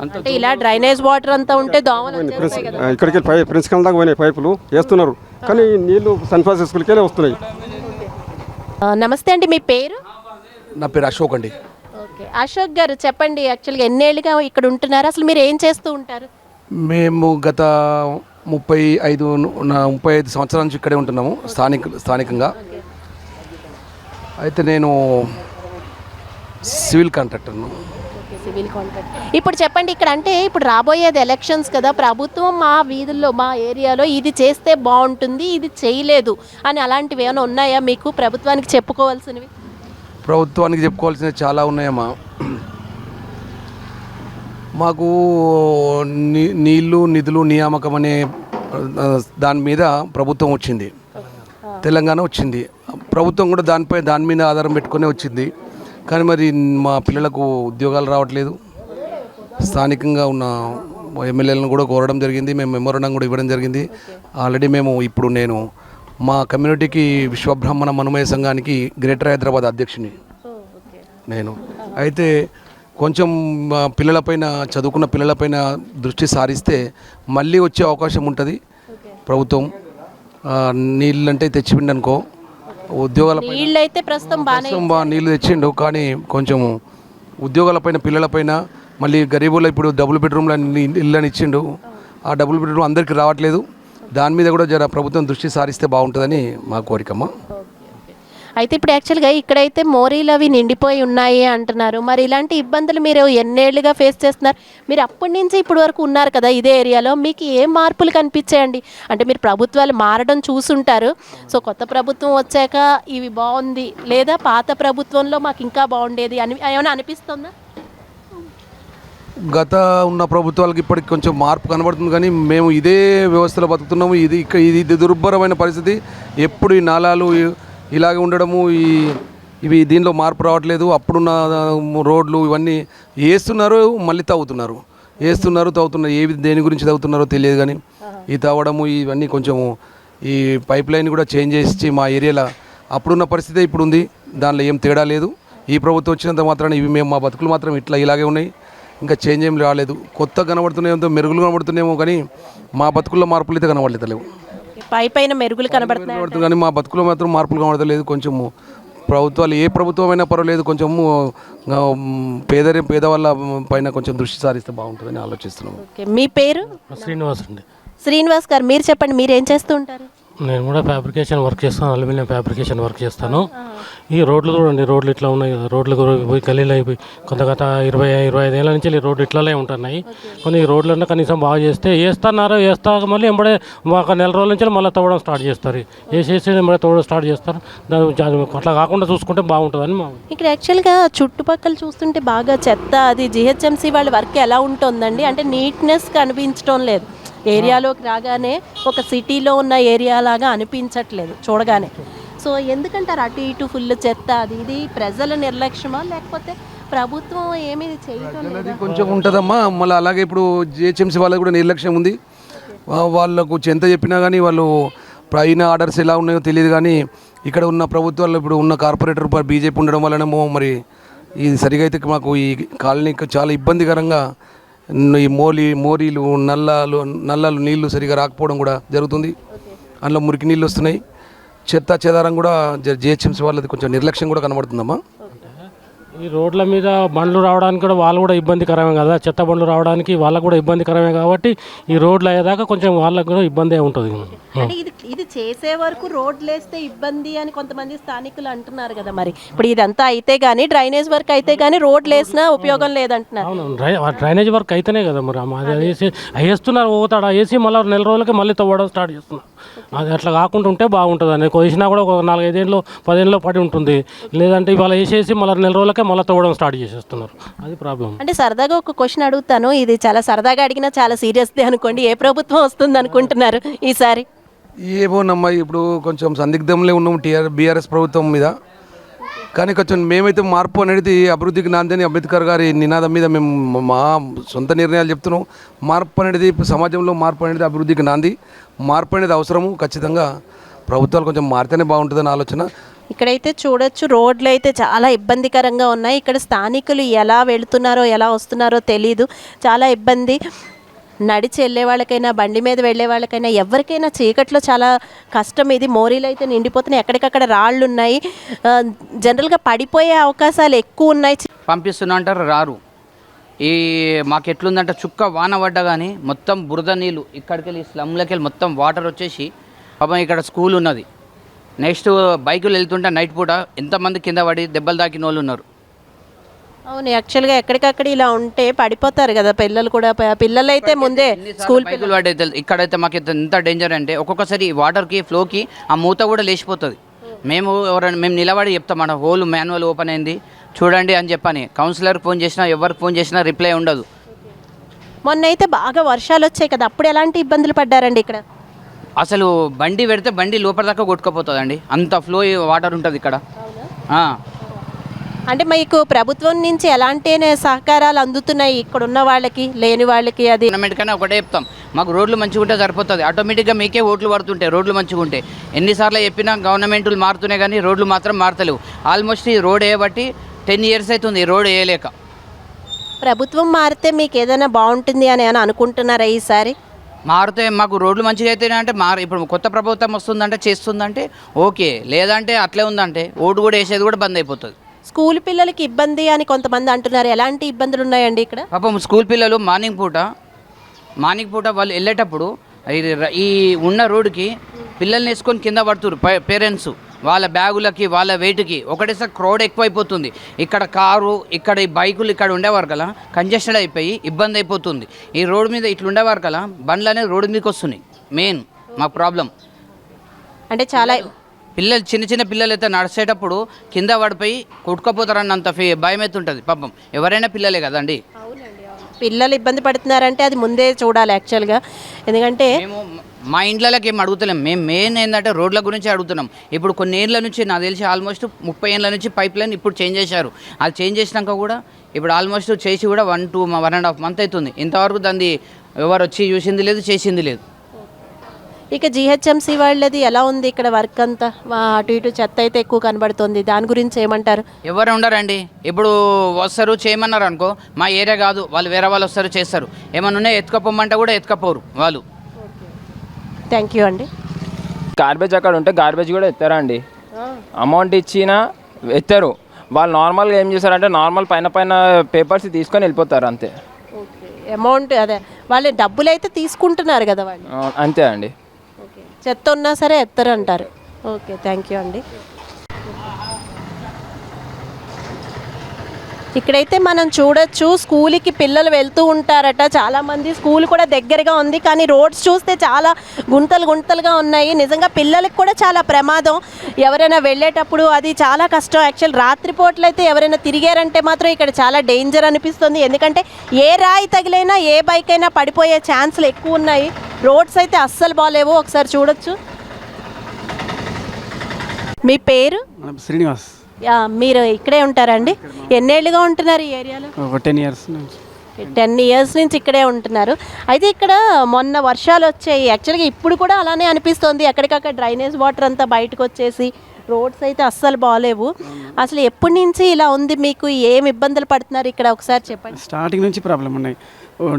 అంటే ఇలా డ్రైనేజ్ వాటర్ అంతా ఉంటే దోమలు వచ్చేస్తాయి కదా. ఇక్కడికి ప్రిన్సిపల్ దాకా పోయినాయి పైపులు వేస్తున్నారు, కానీ నీళ్లు సన్ ఫ్రైజ్ స్కూల్కి వస్తున్నాయి. నమస్తే అండి, మీ పేరు? నా పేరు అశోక్ అండి. ఓకే, అశోక్ గారు చెప్పండి, యాక్చువల్గా ఎన్నేళ్ళుగా ఇక్కడ ఉంటున్నారు, అసలు మీరు ఏం చేస్తూ ఉంటారు? మేము గత 35 సంవత్సరాల నుంచి ఇక్కడే ఉంటున్నాము, స్థానికంగా. అయితే నేను సివిల్ కాంట్రాక్టర్ను. Civil contract. ఇప్పుడు చెప్పండి, ఇక్కడ అంటే ఇప్పుడు రాబోయేది ఎలక్షన్స్ కదా, ప్రభుత్వం మా వీధుల్లో మా ఏరియాలో ఇది చేస్తే బాగుంటుంది, ఇది చేయలేదు అని అలాంటివి ఏమైనా ఉన్నాయా మీకు ప్రభుత్వానికి చెప్పుకోవాల్సినవి? ప్రభుత్వానికి చెప్పుకోవాల్సినవి చాలా ఉన్నాయమ్మా. మాకు నీళ్లు నిధులు నియామకం అనే దాని మీద ప్రభుత్వం వచ్చింది, తెలంగాణ వచ్చింది. ప్రభుత్వం కూడా దాని మీద ఆధారం పెట్టుకునే వచ్చింది. కానీ మరి మా పిల్లలకు ఉద్యోగాలు రావట్లేదు. స్థానికంగా ఉన్న ఎమ్మెల్యేలను కూడా కోరడం జరిగింది, మేము మెమోరండం కూడా ఇవ్వడం జరిగింది. ఆల్రెడీ నేను మా కమ్యూనిటీకి విశ్వబ్రాహ్మణ మనమయ సంఘానికి గ్రేటర్ హైదరాబాద్ అధ్యక్షుని నేను. అయితే కొంచెం పిల్లలపైన, చదువుకున్న పిల్లలపైన దృష్టి సారిస్తే మళ్ళీ వచ్చే అవకాశం ఉంటుంది. ప్రభుత్వం నీళ్ళు అంటే తెచ్చిపిండి అనుకో, నీళ్ళైతే ప్రస్తుతం నీళ్ళు తెచ్చిండు, కానీ కొంచెం ఉద్యోగాలపైన, పిల్లలపైన, మళ్ళీ గరీబుల ఇప్పుడు డబుల్ బెడ్రూమ్ల ఇళ్ళని ఇచ్చిండు. ఆ డబుల్ బెడ్రూమ్ అందరికీ రావట్లేదు. దాని మీద కూడా జర ప్రభుత్వం దృష్టి సారిస్తే బాగుంటుందని మా కోరికమ్మ. అయితే ఇప్పుడు యాక్చువల్గా ఇక్కడైతే మోరీలు అవి నిండిపోయి ఉన్నాయి అంటున్నారు. మరి ఇలాంటి ఇబ్బందులు మీరు ఎన్నేళ్లుగా ఫేస్ చేస్తున్నారు? మీరు అప్పటి నుంచి ఇప్పటి వరకు ఉన్నారు కదా ఇదే ఏరియాలో, మీకు ఏం మార్పులు కనిపించాయండి? అంటే మీరు ప్రభుత్వాలు మారడం చూసుంటారు. సో కొత్త ప్రభుత్వం వచ్చాక ఇవి బాగుంది, లేదా పాత ప్రభుత్వంలో మాకు ఇంకా బాగుండేది అని ఏమైనా అనిపిస్తుందా? గత ఉన్న ప్రభుత్వాలకి ఇప్పటికి కొంచెం మార్పు కనబడుతుంది, కానీ మేము ఇదే వ్యవస్థలో బతుకుతున్నాము. ఇది దుర్భరమైన పరిస్థితి. ఎప్పుడు ఈ నాలాలు ఇలాగే ఉండడము, ఇవి దీనిలో మార్పు రావట్లేదు. అప్పుడున్న రోడ్లు ఇవన్నీ వేస్తున్నారు, మళ్ళీ తవ్వుతున్నారు, దేని గురించి తవ్వుతున్నారో తెలియదు. కానీ ఈ తవ్వడము ఇవన్నీ కొంచెము ఈ పైప్ లైన్ కూడా చేంజ్ చేసి మా ఏరియాలో అప్పుడున్న పరిస్థితి ఇప్పుడు ఉంది, దానిలో ఏం తేడా లేదు. ఈ ప్రభుత్వం వచ్చినంత మాత్రాన మా బతుకులు మాత్రం ఇలాగే ఉన్నాయి, ఇంకా చేంజ్ ఏం రాలేదు. కొత్త కనబడుతున్నాయేమో, మెరుగులు కనబడుతున్నాయేమో, కానీ మా బతుకుల్లో మార్పులు అయితే కనబడలేవు. పైన మెరుగులు కనబడుతున్నాయి కానీ మా బతుకులో మాత్రం మార్పులు కనబడలేదు. కొంచెము ప్రభుత్వాలు, ఏ ప్రభుత్వమైనా పర్వాలేదు, కొంచెము పేదవాళ్ళ పైన కొంచెం దృష్టి సారిస్తే బాగుంటుందని ఆలోచిస్తున్నాము. మీ పేరు? శ్రీనివాస్ అండి. శ్రీనివాస్ గారు, మీరు చెప్పండి, మీరు ఏం చేస్తూ ఉంటారు? నేను కూడా ఫ్యాబ్రికేషన్ వర్క్ చేస్తాను, అల్యూమినియం ఫ్యాబ్రికేషన్ వర్క్ చేస్తాను. ఈ రోడ్లు చూడండి, రోడ్లు ఇట్లా ఉన్నాయి కదా, రోడ్లు పోయి గల్లీలు అయిపోయి గత 25 ఏళ్ళ నుంచి ఈ రోడ్లు ఇట్లానే ఉంటున్నాయి. కొన్ని రోడ్లన్నా కనీసం బాగా వేస్తా మళ్ళీ ఎంబడే ఒక నెల రోజుల నుంచి మళ్ళీ తవ్వడం స్టార్ట్ చేస్తారు, వేసేసి ఎంబడే తవ్వడం స్టార్ట్ చేస్తారు. దాని అట్లా కాకుండా చూసుకుంటే బాగుంటుందని మా. ఇక్కడ యాక్చువల్గా చుట్టుపక్కల చూస్తుంటే బాగా చెత్త, అది జిహెచ్ఎంసీ వాళ్ళ వర్క్ ఎలా ఉంటుందండి? అంటే నీట్నెస్ కనిపించడం లేదు, ఏరియాలోకి రాగానే ఒక సిటీలో ఉన్న ఏరియా లాగా అనిపించట్లేదు చూడగానే. సో ఎందుకంటారు అటు ఇటు ఫుల్ చెత్త? ఇది ప్రజల నిర్లక్ష్యమా, లేకపోతే ప్రభుత్వం ఏమీ చేయడం లేదా? కొంచెం ఉంటుందమ్మా. మళ్ళీ అలాగే ఇప్పుడు జిహెచ్ఎంసీ వాళ్ళకి కూడా నిర్లక్ష్యం ఉంది. వాళ్ళకు ఎంత చెప్పినా కానీ వాళ్ళు పైన ఆర్డర్స్ ఎలా ఉన్నాయో తెలియదు. కానీ ఇక్కడ ఉన్న ప్రభుత్వాలు, ఇప్పుడు ఉన్న కార్పొరేటర్ బీజేపీ ఉండడం వల్లనేమో మరి ఇది సరిగా అయితే మాకు ఈ కాలనీకి చాలా ఇబ్బందికరంగా ఈ మోరీలు నల్లాలు నీళ్లు సరిగా రాకపోవడం కూడా జరుగుతుంది. అందులో మురికి నీళ్ళు వస్తున్నాయి. చెత్త చెదారం కూడా జిహెచ్ఎంసీ వాళ్ళది కొంచెం నిర్లక్ష్యం కూడా కనబడుతుందమ్మా. ఈ రోడ్ల మీద బండ్లు రావడానికి కూడా వాళ్ళు కూడా ఇబ్బందికరమే కదా, చెత్త బండ్లు రావడానికి వాళ్ళకు కూడా ఇబ్బందికరమే. కాబట్టి ఈ రోడ్లు అయ్యేదాకా కొంచెం వాళ్ళకు కూడా ఇబ్బంది ఉంటుంది. అంటే ఇది చేసే వరకు రోడ్లు వేస్తే ఇబ్బంది అని కొంతమంది స్థానికులు అంటున్నారు కదా. మరి ఇప్పుడు ఇదంతా అయితే కానీ, డ్రైనేజ్ వర్క్ అయితే కానీ రోడ్లు వేసినా ఉపయోగం లేదంటున్నారు. అవును, డ్రైనేజ్ వర్క్ అయితేనే కదా మరి అది వేస్తున్నారు, పోతాడు వేసి మళ్ళీ నెల రోజులకి మళ్ళీ తవ్వడం స్టార్ట్ చేస్తున్నారు. అది అట్లా కాకుండా ఉంటే బాగుంటుంది అని వేసినా కూడా ఒక 4-5 ఏళ్ళు 10 ఏళ్ళు పడి ఉంటుంది. లేదంటే ఇవాళ వేసేసి మళ్ళీ నెల రోజులకే మళ్ళీ తవ్వడం స్టార్ట్ చేసేస్తున్నారు, అది ప్రాబ్లం. అంటే సరదాగా ఒక క్వశ్చన్ అడుగుతాను, ఇది చాలా సరదాగా అడిగినా చాలా సీరియస్ది అనుకోండి. ఏ ప్రభుత్వం వస్తుంది అనుకుంటున్నారు ఈసారి? ఏమోనమ్మా, ఇప్పుడు కొంచెం సందిగ్ధంలో ఉన్నాం బీఆర్ఎస్ ప్రభుత్వం మీద. కానీ కొంచెం మేమైతే మార్పు అనేది అభివృద్ధికి నాందని అంబేద్కర్ గారి నినాదం మీద మేము మా సొంత నిర్ణయాలు చెప్తున్నాం. మార్పు అనేది సమాజంలో, మార్పు అనేది అభివృద్ధికి నాంది. మార్పు అనేది అవసరము. ఖచ్చితంగా ప్రభుత్వాలు కొంచెం మారితేనే బాగుంటుందని ఆలోచన. ఇక్కడైతే చూడొచ్చు, రోడ్లు అయితే చాలా ఇబ్బందికరంగా ఉన్నాయి. ఇక్కడ స్థానికులు ఎలా వెళుతున్నారో ఎలా వస్తున్నారో తెలీదు, చాలా ఇబ్బంది. నడిచి వెళ్ళే వాళ్ళకైనా, బండి మీద వెళ్ళే వాళ్ళకైనా, ఎవరికైనా చీకట్లో చాలా కష్టం. ఇది మోరీలు అయితే నిండిపోతున్నాయి, ఎక్కడికక్కడ రాళ్ళు ఉన్నాయి, జనరల్గా పడిపోయే అవకాశాలు ఎక్కువ ఉన్నాయి. పంపిస్తున్నా అంటారు, రారు. ఈ మాకు ఎట్లుందంటే చుక్క వాన పడ్డా కానీ మొత్తం బురద నీళ్ళు ఇక్కడికి వెళ్ళి స్లమ్లోకి వెళ్ళి మొత్తం వాటర్ వచ్చేసి, పాపం ఇక్కడ స్కూల్ ఉన్నది. నెక్స్ట్ బైకులు వెళ్తుంటే నైట్ పూట ఎంతమంది కింద పడి దెబ్బలు తాకిన వాళ్ళు ఉన్నారు. అవును, యాక్చువల్గా ఎక్కడికక్కడ ఇలా ఉంటే పడిపోతారు కదా పిల్లలు కూడా. పిల్లలు అయితే ముందే స్కూల్ బైకులు పడి ఇక్కడైతే మాకు ఎంత డేంజర్ అంటే ఒక్కొక్కసారి వాటర్కి ఫ్లోకి ఆ మూత కూడా లేచిపోతుంది. మేము మేము నిలబడి చెప్తాం మన హోల్ మాన్యువల్ ఓపెన్ అయింది చూడండి అని చెప్పని. కౌన్సిలర్కి ఫోన్ చేసినా ఎవరికి ఫోన్ చేసినా రిప్లై ఉండదు. మొన్న అయితే బాగా వర్షాలు వచ్చాయి కదా, అప్పుడు ఎలాంటి ఇబ్బందులు పడ్డారండి ఇక్కడ? అసలు బండి పెడితే బండి లోపల దాకా కొట్టుకుపోతుందండి, అంత ఫ్లో వాటర్ ఉంటుంది ఇక్కడ. అంటే మీకు ప్రభుత్వం నుంచి ఎలాంటి సహకారాలు అందుతున్నాయి ఇక్కడ ఉన్న వాళ్ళకి, లేని వాళ్ళకి? అది గవర్నమెంట్ కన్నా ఒకటే చెప్తాం, మాకు రోడ్లు మంచిగా ఉంటే సరిపోతుంది. ఆటోమేటిక్గా మీకే ఓట్లు పడుతుంటాయి రోడ్లు మంచిగా ఉంటే. ఎన్నిసార్లు చెప్పినా గవర్నమెంట్లు మారుతున్నాయి కానీ రోడ్లు మాత్రం మారతలేవు. ఆల్మోస్ట్ ఈ రోడ్ వేయబట్టి 10 years అవుతుంది ఈ రోడ్ వేయలేక. ప్రభుత్వం మారితే మీకు ఏదైనా బాగుంటుంది అని అనుకుంటున్నారా ఈసారి? మారితే మాకు రోడ్లు మంచిగా అయితే అంటే ఇప్పుడు కొత్త ప్రభుత్వం వస్తుందంటే చేస్తుందంటే ఓకే, లేదంటే అట్లే ఉందంటే ఓటు కూడా వేసేది కూడా బంద్ అయిపోతుంది. స్కూల్ పిల్లలకి ఇబ్బంది అని కొంతమంది అంటున్నారు, ఎలాంటి ఇబ్బందులు ఉన్నాయండి ఇక్కడ? పాపం స్కూల్ పిల్లలు మార్నింగ్ పూట వాళ్ళు వెళ్ళేటప్పుడు ఈ ఉన్న రోడ్డుకి పిల్లల్ని వేసుకొని కింద పడుతున్నారు పేరెంట్స్. వాళ్ళ బ్యాగులకి వాళ్ళ వెయిట్కి ఒకటేసారి క్రౌడ్ ఎక్కువైపోతుంది. ఇక్కడ కారు, ఇక్కడ ఈ బైకులు ఇక్కడ ఉండేవారు కదా కంజెస్టెడ్ అయిపోయి ఇబ్బంది అయిపోతుంది. ఈ రోడ్డు మీద ఇట్లా ఉండేవారు కదా బండ్లు అనేది రోడ్డు మీదకి వస్తున్నాయి. మెయిన్ మా ప్రాబ్లం అంటే చాలా పిల్లలు చిన్న పిల్లలు అయితే నడిచేటప్పుడు కింద పడిపోయి కొట్టుకపోతారన్నంత భయం అయితే ఉంటుంది. పాపం ఎవరైనా పిల్లలే కదండి. పిల్లలు ఇబ్బంది పడుతున్నారంటే అది ముందే చూడాలి యాక్చువల్గా. ఎందుకంటే మేము మా ఇండ్లకి ఏం అడుగుతలేం, మేము మెయిన్ ఏంటంటే రోడ్ల గురించి అడుగుతున్నాం. ఇప్పుడు కొన్ని ఏళ్ళ నుంచి నాకు తెలిసి ఆల్మోస్ట్ 30 ఏళ్ళ నుంచి పైప్ లైన్ ఇప్పుడు చేంజ్ చేశారు. అది చేంజ్ చేసినాక కూడా ఇప్పుడు ఆల్మోస్ట్ చేసి కూడా 1.5 month అవుతుంది. ఇంతవరకు దాన్ని ఎవరు వచ్చి చూసింది లేదు, చేసింది లేదు. ఇక జిహెచ్ఎంసీ వాళ్ళది ఎలా ఉంది ఇక్కడ వర్క్ అంతా? అటు ఇటు చెత్త అయితే ఎక్కువ కనబడుతుంది, దాని గురించి ఏమంటారు? ఎవరు ఉండరండి. ఇప్పుడు వస్తారు చేయమన్నారు అనుకో, మా ఏరియా కాదు వాళ్ళు వేరే వాళ్ళు వస్తారు చేస్తారు. ఏమన్నా ఉన్నాయి ఎత్తుకపోమంటే కూడా ఎత్తుకపోరు వాళ్ళు. థ్యాంక్ యూ అండి. గార్బేజ్ అక్కడ ఉంటే గార్బేజ్ కూడా ఎత్తారా అండి? అమౌంట్ ఇచ్చినా ఎత్తారు. వాళ్ళు నార్మల్గా ఏం చేస్తారంటే నార్మల్ పైన పేపర్స్ తీసుకొని వెళ్ళిపోతారు అంతే. అమౌంట్ అదే వాళ్ళు డబ్బులు అయితే తీసుకుంటున్నారు కదా వాళ్ళు. అంతే అండి. చెత్త ఉన్నా సరే ఎత్తరు అంటారు. ఓకే, థ్యాంక్ యూ అండి. ఇక్కడైతే మనం చూడొచ్చు, స్కూల్కి పిల్లలు వెళ్తూ ఉంటారట చాలామంది. స్కూల్ కూడా దగ్గరగా ఉంది కానీ రోడ్స్ చూస్తే చాలా గుంతలుగా ఉన్నాయి. నిజంగా పిల్లలకు కూడా చాలా ప్రమాదం. ఎవరైనా వెళ్ళేటప్పుడు అది చాలా కష్టం. యాక్చువల్ రాత్రిపూటలు అయితే ఎవరైనా తిరిగారంటే మాత్రం ఇక్కడ చాలా డేంజర్ అనిపిస్తుంది. ఎందుకంటే ఏ రాయి తగిలైనా ఏ బైక్ అయినా పడిపోయే ఛాన్సులు ఎక్కువ ఉన్నాయి. రోడ్స్ అయితే అస్సలు బాగాలేవు, ఒకసారి చూడొచ్చు. మీ పేరు? శ్రీనివాస్. మీరు ఇక్కడే ఉంటారండి? ఎన్నేళ్ళుగా ఉంటున్నారు ఈ ఏరియాలో? 10 years నుంచి. 10 years నుంచి ఇక్కడే ఉంటున్నారు. అయితే ఇక్కడ మొన్న వర్షాలు వచ్చాయి. యాక్చువల్గా ఇప్పుడు కూడా అలానే అనిపిస్తుంది, ఎక్కడికక్కడ డ్రైనేజ్ వాటర్ అంతా బయటకు వచ్చేసి రోడ్స్ అయితే అస్సలు బాగాలేవు. అసలు ఎప్పటి నుంచి ఇలా ఉంది, మీకు ఏం ఇబ్బందులు పడుతున్నారు ఇక్కడ ఒకసారి చెప్పండి. స్టార్టింగ్ నుంచి ప్రాబ్లం ఉన్నాయి.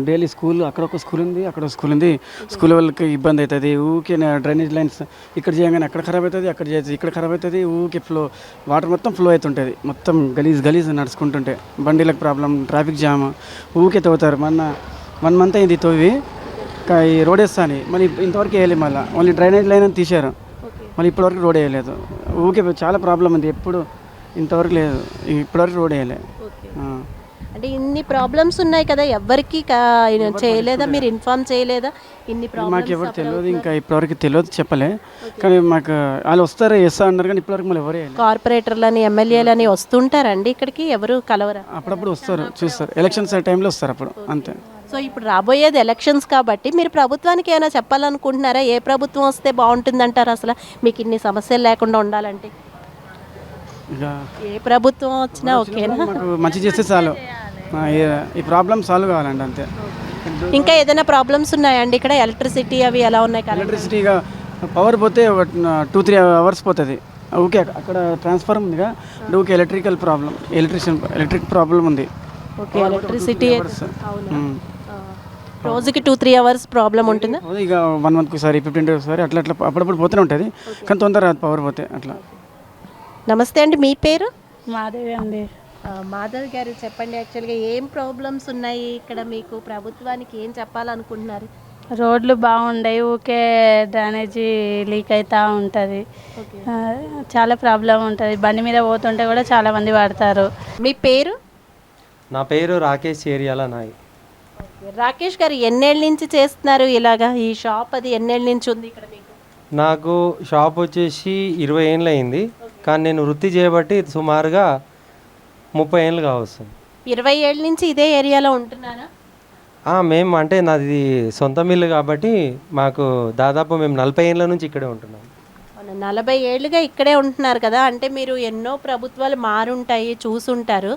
డైలీ స్కూల్, అక్కడ ఒక స్కూల్ ఉంది, అక్కడ ఒక స్కూల్ ఉంది. స్కూల్ వాళ్ళకి ఇబ్బంది అవుతుంది. ఊకే డ్రైనేజ్ లైన్స్ ఇక్కడ చేయగానే అక్కడ ఖరాబ్ అవుతుంది, అక్కడ చేసి ఇక్కడ ఖరాబ్ అవుతుంది. ఊకే వాటర్ మొత్తం ఫ్లో అవుతుంటుంది. మొత్తం గలీజ్ నడుచుకుంటుంటే బండిలకు ప్రాబ్లం, ట్రాఫిక్ జామ్, ఊకే తవ్వుతారు. మొన్న 1 month అయింది తవ్వి ఈ రోడ్ వేస్తా అని, మళ్ళీ ఇంతవరకు వేయలేదు. మళ్ళీ ఓన్లీ డ్రైనేజ్ లైన్ అని తీశారు, మళ్ళీ ఇప్పటివరకు రోడ్ వేయలేదు. ఊకే చాలా ప్రాబ్లం ఉంది. ఎప్పుడు ఇంతవరకు లేదు, ఇప్పటివరకు రోడ్ వేయలేదు. అంటే ఇన్ని ప్రాబ్లమ్స్ ఉన్నాయి కదా, ఎవరికి చేయలేదా, మీరు ఇన్ఫార్మ్ చేయలేదా? ఇన్ని మాకు ఎవరు తెలియదు, ఇంకా ఇప్పటివరకు తెలియదు, చెప్పలే. కానీ మాకు వాళ్ళు వస్తారు వేస్తా అన్నారు కానీ ఇప్పటివరకు మళ్ళీ ఎవరే. కార్పొరేటర్లని, ఎమ్మెల్యేలని వస్తుంటారండి ఇక్కడికి, ఎవరు కలవరా? అప్పుడప్పుడు వస్తారు, చూస్తారు. ఎలక్షన్స్ టైంలో వస్తారు అప్పుడు, అంతే. సో ఇప్పుడు రాబోయేది ఎలక్షన్స్ కాబట్టి మీరు ప్రభుత్వానికి ఏమైనా చెప్పాలనుకుంటున్నారా? ఏ ప్రభుత్వం వస్తే బాగుంటుందంటారు అసలు మీకు ఇన్ని సమస్యలు లేకుండా ఉండాలంటే? ఏ ప్రభుత్వం వచ్చినా ఓకేనా? మంచి చేస్తే చాలు, ఈ ప్రాబ్లం సాల్వ్ కావాలండి, అంతే. ఇంకా ఏదైనా ప్రాబ్లమ్స్ ఉన్నాయండి ఇక్కడ? ఎలక్ట్రిసిటీ అవి ఎలా ఉన్నాయి? ఎలక్ట్రిసిటీగా పవర్ పోతే 2-3 hours పోతుంది. ఓకే, అక్కడ ట్రాన్స్ఫార్మర్ ఉందిగా, ఓకే. ఎలక్ట్రిక్ ప్రాబ్లం ఉంది. ఓకే, ఎలక్ట్రిసిటీ రోజుకి 2-3 hours ప్రాబ్లం ఉంటుందా? ఇక 1 month ఒకసారి, 15 days ఒకసారి, అట్లా అప్పుడప్పుడు పోతూనే ఉంటుంది. కానీ తొందర రాదు పవర్ పోతే అట్లా. నమస్తే అండి, మీ పేరు? మాధవి అండి. మాధవి గారు చెప్పండి, యాక్చువల్గా ఏం ప్రాబ్లమ్స్ ఉన్నాయి ఇక్కడ, మీకు ప్రభుత్వానికి ఏం చెప్పాలనుకుంటున్నారు? రోడ్లు బాగుండయి, ఊకే డ్రైనేజీ లీక్ అవుతూ ఉంటుంది, చాలా ప్రాబ్లం ఉంటుంది. బండి మీద పోతుంటే కూడా చాలా మంది పడతారు. మీ పేరు? నా పేరు రాకేష్ ఏరియాల నాయ్. రాకేష్ గారు ఎన్నేళ్ళ నుంచి చేస్తున్నారు ఇలాగా ఈ షాప్? అది ఎన్నేళ్ళ నుంచి ఉంది ఇక్కడ మీకు? నాకు షాప్ వచ్చేసి 20 ఏళ్ళు అయింది, కానీ నేను వృత్తి చేయబట్టి సుమారుగా 30 ఏళ్ళు కావచ్చు. 20 ఏళ్ళ నుంచి ఇదే ఏరియాలో ఉంటున్నారా? మేము అంటే నాది సొంత మిల్లు కాబట్టి మాకు దాదాపు మేము 40 ఏళ్ళ నుంచి ఇక్కడే ఉంటున్నాం. 40 ఏళ్ళుగా ఇక్కడే ఉంటున్నారు కదా, అంటే మీరు ఎన్నో ప్రభుత్వాలు మారుంటాయి, చూసుంటారు.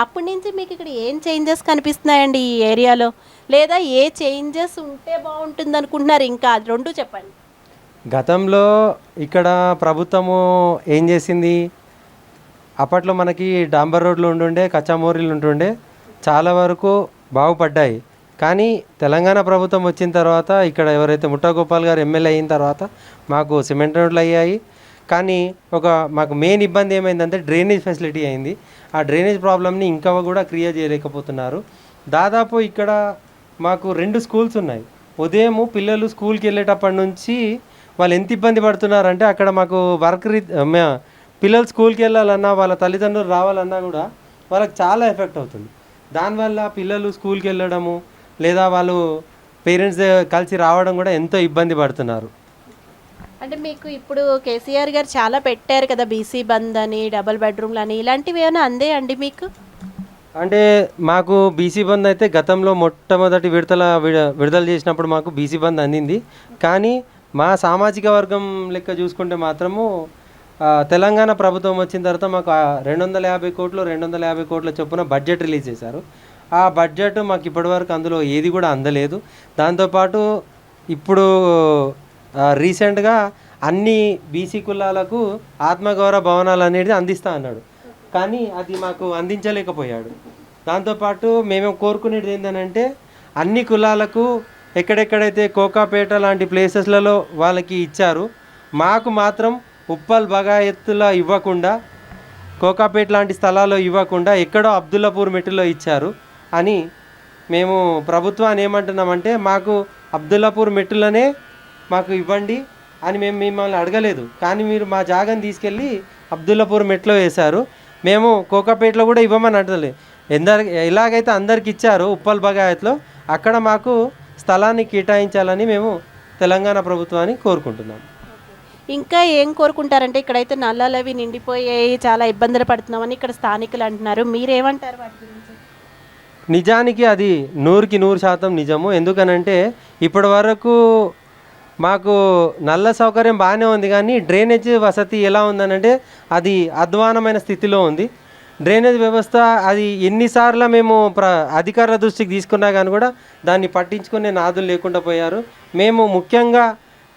అప్పటి నుంచి మీకు ఇక్కడ ఏం చేంజెస్ కనిపిస్తున్నాయండి ఈ ఏరియాలో, లేదా ఏ చేంజెస్ ఉంటే బాగుంటుంది అనుకుంటున్నారు? ఇంకా అది రెండు చెప్పండి. గతంలో ఇక్కడ ప్రభుత్వము ఏం చేసింది, అప్పట్లో మనకి డాంబర్ రోడ్లు ఉంటుండే, కచ్చామోరీలు ఉంటుండే, చాలా వరకు బాగుపడ్డాయి. కానీ తెలంగాణ ప్రభుత్వం వచ్చిన తర్వాత ఇక్కడ ఎవరైతే ముఠా గోపాల్ గారు ఎమ్మెల్యే అయిన తర్వాత మాకు సిమెంట్ రోడ్లు అయ్యాయి. కానీ మాకు మెయిన్ ఇబ్బంది ఏమైందంటే డ్రైనేజ్ ఫెసిలిటీ అయింది. ఆ డ్రైనేజ్ ప్రాబ్లమ్ని ఇంకా కూడా క్లియర్ చేయలేకపోతున్నారు. దాదాపు ఇక్కడ మాకు 2 స్కూల్స్ ఉన్నాయి. ఉదయం పిల్లలు స్కూల్కి వెళ్ళేటప్పటి నుంచి వాళ్ళు ఎంత ఇబ్బంది పడుతున్నారంటే అక్కడ మాకు పిల్లలు స్కూల్కి వెళ్ళాలన్నా వాళ్ళ తల్లిదండ్రులు రావాలన్నా కూడా వాళ్ళకి చాలా ఎఫెక్ట్ అవుతుంది. దానివల్ల పిల్లలు స్కూల్కి వెళ్ళడము లేదా వాళ్ళు పేరెంట్స్ కలిసి రావడం కూడా ఎంతో ఇబ్బంది పడుతున్నారు. అంటే మీకు ఇప్పుడు కేసీఆర్ గారు చాలా పెట్టారు కదా, బీసీ బంద్ అని, డబుల్ బెడ్రూమ్లు అని, ఇలాంటివి ఏమైనా అందే అండి మీకు? అంటే మాకు బీసీ బంద్ అయితే గతంలో మొట్టమొదటి విడుదల చేసినప్పుడు మాకు బీసీ బంద్ అందింది. కానీ మా సామాజిక వర్గం లెక్క చూసుకుంటే మాత్రము తెలంగాణ ప్రభుత్వం వచ్చిన తర్వాత మాకు 250 కోట్ల చొప్పున బడ్జెట్ రిలీజ్ చేశారు. ఆ బడ్జెట్ మాకు ఇప్పటివరకు అందులో ఏది కూడా అందలేదు. దాంతోపాటు ఇప్పుడు రీసెంట్గా అన్ని బీసీ కులాలకు ఆత్మగౌరవ భవనాలు అనేది అందిస్తా అన్నాడు, కానీ అది మాకు అందించలేకపోయాడు. దాంతోపాటు మేము కోరుకునేది ఏంటంటే అన్ని కులాలకు ఎక్కడెక్కడైతే కోకాపేట లాంటి ప్లేసెస్లలో వాళ్ళకి ఇచ్చారు, మాకు మాత్రం ఉప్పల్ బగాయత్తులో ఇవ్వకుండా, కోకాపేట లాంటి స్థలాల్లో ఇవ్వకుండా ఎక్కడో అబ్దుల్లాపూర్ మెట్టులో ఇచ్చారు అని మేము ప్రభుత్వాన్ని ఏమంటున్నామంటే మాకు అబ్దుల్లాపూర్ మెట్టులోనే మాకు ఇవ్వండి అని మేము మిమ్మల్ని అడగలేదు. కానీ మీరు మా జాగాని తీసుకెళ్ళి అబ్దుల్లాపూర్ మెట్లో వేశారు. మేము కోకాపేటలో కూడా ఇవ్వమని అంటలేదు. ఎలాగైతే అందరికి ఇచ్చారు ఉప్పల్ బగాయత్లో, అక్కడ మాకు స్థలాన్ని కేటాయించాలని మేము తెలంగాణ ప్రభుత్వాన్ని కోరుకుంటున్నాం. ఇంకా ఏం కోరుకుంటారంటే ఇక్కడైతే నల్లాలు అవి నిండిపోయాయి, చాలా ఇబ్బందులు పడుతున్నామని ఇక్కడ స్థానికులు అంటున్నారు. మీరేమంటారు వాటి గురించి? నిజానికి అది 100% నిజము. ఎందుకనంటే ఇప్పటి వరకు మాకు నల్ల సౌకర్యం బాగానే ఉంది, కానీ డ్రైనేజ్ వసతి ఎలా ఉందనంటే అది అధ్వానమైన స్థితిలో ఉంది. డ్రైనేజ్ వ్యవస్థ అది ఎన్నిసార్లు మేము అధికారుల దృష్టికి తీసుకున్నా కానీ కూడా దాన్ని పట్టించుకునే నాదులు లేకుండా పోయారు. మేము ముఖ్యంగా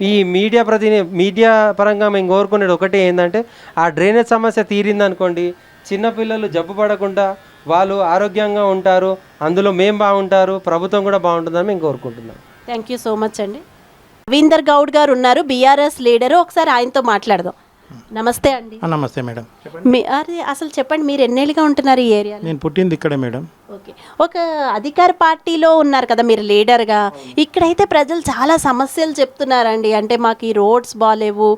ఈ మీడియా పరంగా మేము కోరుకునేది ఒకటే ఏంటంటే ఆ డ్రైనేజ్ సమస్య తీరిందనుకోండి, చిన్నపిల్లలు జబ్బు పడకుండా వాళ్ళు ఆరోగ్యంగా ఉంటారు, అందులో మేము బాగుంటారు, ప్రభుత్వం కూడా బాగుంటుందని మేము కోరుకుంటున్నాం. థ్యాంక్ యూ సో మచ్ అండి. రవీందర్ గౌడ్ గారు ఉన్నారు, బీఆర్ఎస్ లీడరు. ఒకసారి ఆయనతో మాట్లాడదాం. నమస్తే అండి. నమస్తే మేడం. అసలు చెప్పండి, మీరు ఎన్నేళ్ళుగా ఉంటున్నారు ఈ ఏరియాలో? నేను పుట్టింది ఇక్కడే మేడం. ఓకే, ఒక అధికార పార్టీలో ఉన్నారు కదా మీరు లీడర్గా, ఇక్కడైతే ప్రజలు చాలా సమస్యలు చెప్తున్నారండి. అంటే మాకు ఈ రోడ్స్ బాగాలేవు,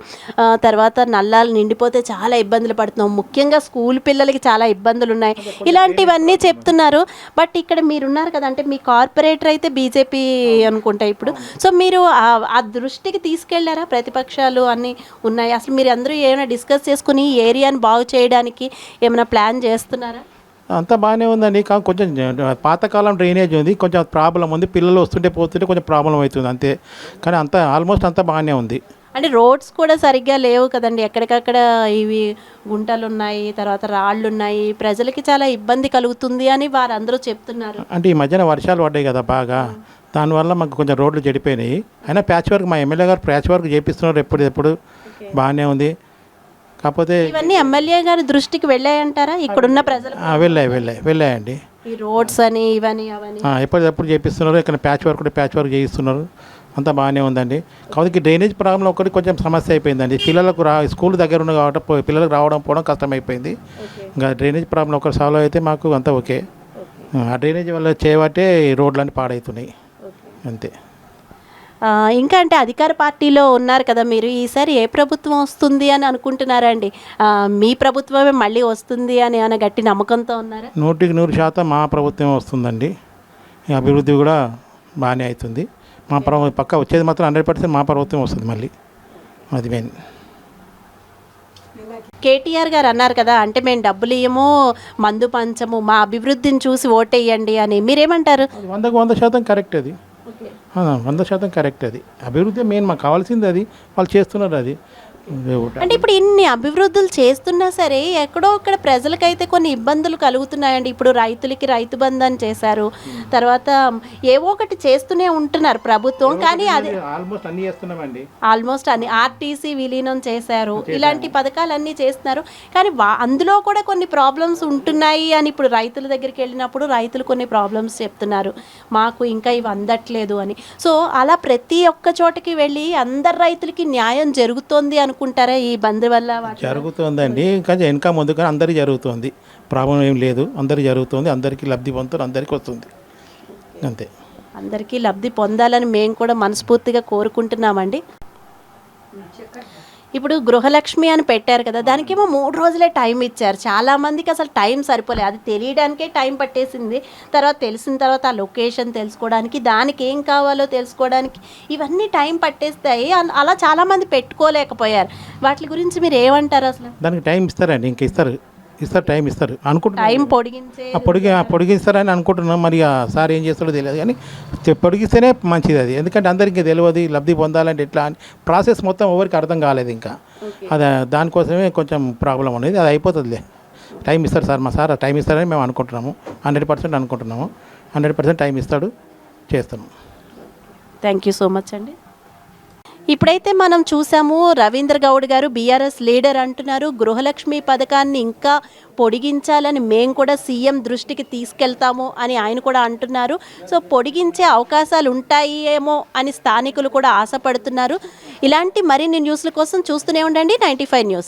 తర్వాత నల్లాలు నిండిపోతే చాలా ఇబ్బందులు పడుతున్నాం, ముఖ్యంగా స్కూల్ పిల్లలకి చాలా ఇబ్బందులు ఉన్నాయి, ఇలాంటివన్నీ చెప్తున్నారు. బట్ ఇక్కడ మీరున్నారు కదా, అంటే మీ కార్పొరేటర్ అయితే బీజేపీ అనుకుంటా ఇప్పుడు. సో మీరు ఆ దృష్టికి తీసుకెళ్లారా? ప్రతిపక్షాలు అన్నీ ఉన్నాయి, అసలు మీరు అందరూ ఏమైనా డిస్కస్ చేసుకుని ఈ ఏరియాని బాగు చేయడానికి ఏమైనా ప్లాన్ చేస్తున్నారా? అంతా బాగానే ఉందండి, కానీ కొంచెం పాతకాలం డ్రైనేజ్ ఉంది, కొంచెం ప్రాబ్లం ఉంది, పిల్లలు వస్తుంటే పోతుంటే కొంచెం ప్రాబ్లం అవుతుంది అంతే, కానీ అంతా ఆల్మోస్ట్ అంతా బాగానే ఉంది. అంటే రోడ్స్ కూడా సరిగ్గా లేవు కదండి, ఎక్కడికక్కడ ఇవి గుంటలు ఉన్నాయి, తర్వాత రాళ్ళు ఉన్నాయి, ప్రజలకి చాలా ఇబ్బంది కలుగుతుంది అని వారందరూ చెప్తున్నారు. అంటే ఈ మధ్యన వర్షాలు పడ్డాయి కదా బాగా, దానివల్ల మాకు కొంచెం రోడ్లు చెడిపోయినాయి. అయినా ప్యాచ్ వర్క్ మా ఎమ్మెల్యే గారు ప్యాచ్ వర్క్ చేపిస్తున్నారు ఎప్పుడు బాగానే ఉంది. కాకపోతే ఇవన్నీ ఎమ్మెల్యే గారి దృష్టికి వెళ్ళాయంటారా? ఇక్కడున్న ప్రజలు వెళ్ళాయండి. ఈ రోడ్స్ అని ఇవన్నీ అవన్నీ ఎప్పటికప్పుడు చేపిస్తున్నారు, ఇక్కడ ప్యాచ్ వర్క్ చేయిస్తున్నారు, అంతా బాగానే ఉందండి. కాబట్టి డ్రైనేజ్ ప్రాబ్లం ఒకటి కొంచెం సమస్య అయిపోయిందండి. పిల్లలకు స్కూల్ దగ్గర ఉన్న కాబట్టి పిల్లలకు రావడం పోవడం కష్టమైపోయింది. ఇంకా డ్రైనేజ్ ప్రాబ్లం ఒకటి సాల్వ్ అయితే మాకు అంతా ఓకే. ఆ డ్రైనేజ్ వల్ల చేయబట్టే రోడ్లన్నీ పాడవుతున్నాయి అంతే. ఇంకా అంటే అధికార పార్టీలో ఉన్నారు కదా మీరు, ఈసారి ఏ ప్రభుత్వం వస్తుంది అని అనుకుంటున్నారండి? మీ ప్రభుత్వమే మళ్ళీ వస్తుంది అని ఏమైనా గట్టి నమ్మకంతో ఉన్నారా? 100% మా ప్రభుత్వం వస్తుందండి. అభివృద్ధి కూడా బాగానే అవుతుంది. మా పక్క వచ్చేది మాత్రం 100% మా ప్రభుత్వం వస్తుంది మళ్ళీ. అది మెయిన్. కేటీఆర్ గారు అన్నారు కదా, అంటే మేము డబ్బులు ఇయ్యము, మందు పంచము, మా అభివృద్ధిని చూసి ఓటేయండి అని. మీరేమంటారు? 100% కరెక్ట్ అది. 100% కరెక్ట్ అది. అభివృద్ధి మెయిన్ మాకు కావాల్సింది అది. వాళ్ళు చేస్తున్నారు అది. అంటే ఇప్పుడు ఇన్ని అభివృద్ధులు చేస్తున్నా సరే ఎక్కడో అక్కడ ప్రజలకైతే కొన్ని ఇబ్బందులు కలుగుతున్నాయండి. ఇప్పుడు రైతులకి రైతు బంధన్ చేశారు, తర్వాత ఏవో ఒకటి చేస్తూనే ఉంటున్నారు ప్రభుత్వం. కానీ అది ఆల్మోస్ట్ అన్ని చేస్తున్నామండి. ఆల్మోస్ట్ అన్ని ఆర్టీసీ విలీనం చేశారు, ఇలాంటి పథకాలన్నీ చేస్తున్నారు. కానీ అందులో కూడా కొన్ని ప్రాబ్లమ్స్ ఉంటున్నాయి అని ఇప్పుడు రైతుల దగ్గరికి వెళ్ళినప్పుడు రైతులు కొన్ని ప్రాబ్లమ్స్ చెప్తున్నారు, మాకు ఇంకా ఇవి అందట్లేదు అని. సో అలా ప్రతి ఒక్క చోటకి వెళ్ళి అందరు రైతులకి న్యాయం జరుగుతోంది అనుకుంటారా ఈ బంద్ వల్ల? జరుగుతుందండి, కానీ వెనక ముందు కానీ అందరికీ జరుగుతుంది. ప్రాబ్లం ఏం లేదు, అందరికీ జరుగుతుంది. అందరికీ లబ్ధి పొందుతారు, అందరికీ వస్తుంది, అంతే. అందరికీ లబ్ధి పొందాలని మేము కూడా మనస్ఫూర్తిగా కోరుకుంటున్నామండి. ఇప్పుడు గృహలక్ష్మి అని పెట్టారు కదా, దానికేమో 3 రోజులే టైం ఇచ్చారు. చాలామందికి అసలు టైం సరిపోలేదు, అది తెలియడానికే టైం పట్టేసింది. తర్వాత తెలిసిన తర్వాత ఆ లొకేషన్ తెలుసుకోవడానికి, దానికి ఏం కావాలో తెలుసుకోవడానికి, ఇవన్నీ టైం పట్టేస్తాయి. అలా చాలామంది పెట్టుకోలేకపోయారు. వాటి గురించి మీరు ఏమంటారు? అసలు దానికి టైం ఇస్తారండి, ఇంకా ఇస్తారు టైం ఇస్తారు అనుకుంటున్నాం. టైం పొడిగించే పొడిగిస్తారని అనుకుంటున్నాం. మరి ఆ సార్ ఏం చేస్తాడో తెలియదు, కానీ పొడిగిస్తేనే మంచిది అది. ఎందుకంటే అందరికీ తెలియదు లబ్ధి పొందాలంటే ఎట్లా అని. ప్రాసెస్ మొత్తం ఎవరికి అర్థం కాలేదు ఇంకా. అది దానికోసమే కొంచెం ప్రాబ్లం అనేది. అది అయిపోతుందిలే, టైం ఇస్తారు సార్. మా సార్ టైం ఇస్తారని మేము అనుకుంటున్నాము. 100% అనుకుంటున్నాము. 100% టైం ఇస్తాడు, చేస్తాము. థ్యాంక్ యూ సో మచ్ అండి. ఇప్పుడైతే మనం చూసాము, రవీంద్ర గౌడ్ గారు బీఆర్ఎస్ లీడర్ అంటున్నారు గృహలక్ష్మి పథకాన్ని ఇంకా పొడిగించాలని మేము కూడా సీఎం దృష్టికి తీసుకెళ్తాము అని ఆయన కూడా అంటున్నారు. సో పొడిగించే అవకాశాలు ఉంటాయి ఏమో అని స్థానికులు కూడా ఆశపడుతున్నారు. ఇలాంటి మరిన్ని న్యూస్ల కోసం చూస్తూనే ఉండండి 95 న్యూస్.